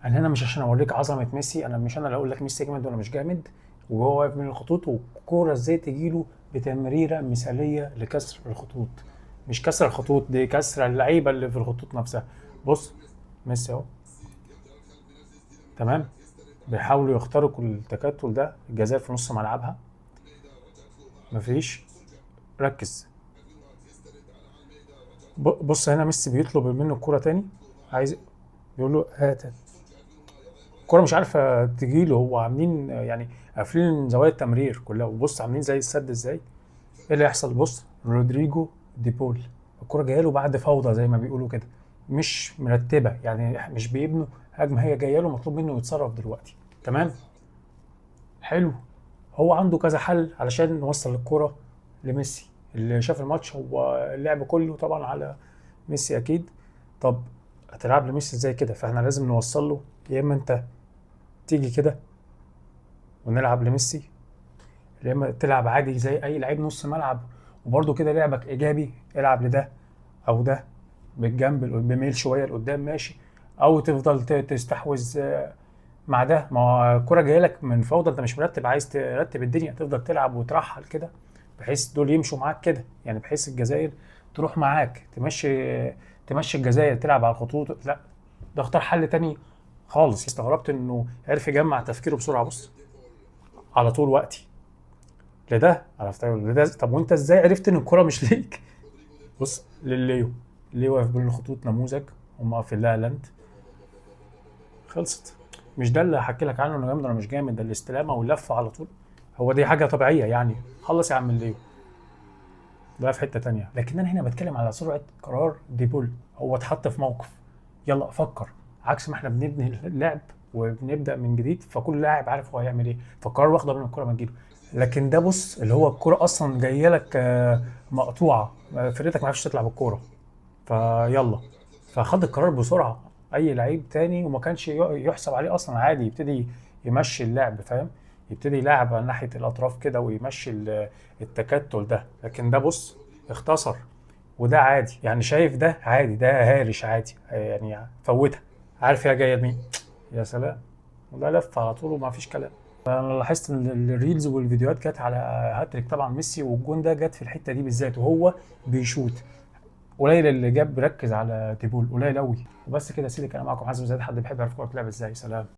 انا هنا مش عشان اوريك عظمه ميسي، انا مش انا اللي اقول لك ميسي جامد ولا مش جامد، وهو واقف من الخطوط والكوره ازاي تجيله بتمريره مثاليه لكسر الخطوط. مش كسر الخطوط دي، كسر اللعيبه اللي في الخطوط نفسها. بص، ميسي اهو، تمام، بيحاولوا يخترقوا التكتل ده، الجزائر في نص ملعبها مفيش. ركز، بص هنا ميسي بيطلب منه الكوره تاني، عايز، بيقول له هات. الكوره مش عارفه تجيله، هو عاملين يعني قافلين زوايا التمرير كلها، وبص عاملين زي السد ازاي. ايه اللي يحصل؟ بص رودريجو ديبول، الكوره جايه له بعد فوضى زي ما بيقولوا كده، مش مرتبه، يعني مش بيبنوا هجمه، هي جايه له مطلوب منه يتصرف دلوقتي. تمام، حلو. هو عنده كذا حل علشان نوصل الكوره لميسي. اللي شاف الماتش هو اللعب كله طبعا على ميسي اكيد. طب هتلعب لميسي ازاي كده؟ فاحنا لازم نوصل له، يا اما انت تيجي كده ونلعب لميسي، يا اما تلعب عادي زي اي لعيب نص ملعب، وبرده كده لعبك ايجابي، العب لده او ده بالجنب بميل شويه لقدام ماشي، او تفضل تستحوذ مع ده. ما هو الكوره جايه لك من فوضى، انت مش مرتب، عايز ترتب الدنيا، تفضل تلعب وترحل كده بحيث دول يمشوا معاك كده، يعني بحيث الجزائر تروح معاك، تمشي الجزائر تلعب على الخطوط. لا، ده اختار حل تاني خالص. استغربت انه عرف يجمع تفكيره بسرعه. بص، على طول وقتي لده، عرفت لده. طب وانت ازاي عرفت ان الكرة مش ليك؟ بص لليو، ليو واقف بين الخطوط نموذج، هم في لا لاند، خلصت. مش ده اللي هحكي لك عنه انه جامد ولا مش جامد، ده الاستلامه واللفه على طول، هو دي حاجه طبيعيه يعني. خلص يا عم الليو، ده في حته تانية. لكن انا هنا بتكلم على سرعه قرار ديبول، هو اتحط في موقف، يلا فكر، عكس ما احنا بنبني اللعب وبنبدا من جديد، فكل لاعب عارف هو هيعمل ايه، فالقرار واخده من الكره ما تجيله. لكن ده بص، اللي هو الكره اصلا جايه لك مقطوعه، فرقتك ما عرفتش تطلع بالكوره، فيلا، فخد القرار بسرعه. اي لعيب تاني وما كانش يحسب عليه اصلا، عادي يبتدي يمشي اللعب، فاهم، يبتدي يلعب على ناحيه الاطراف كده ويمشي التكتل ده. لكن ده بص، اختصر، وده عادي يعني، شايف ده عادي، ده هارش عادي يعني، فوتها، عارف هي جايه لمين. يا سلام، وده لف على طول وما فيش كلام. انا لاحظت ان الريلز والفيديوهات جت على هاتريك طبعا ميسي، والجون ده جت في الحته دي بالذات وهو بيشوت. قليل اللي جاب ركز على تيبول، قليل قوي. وبس كده يا سيدي، كان معاكم حازم زياد، حد بيحب يعرف كوره بتلعب ازاي. سلام.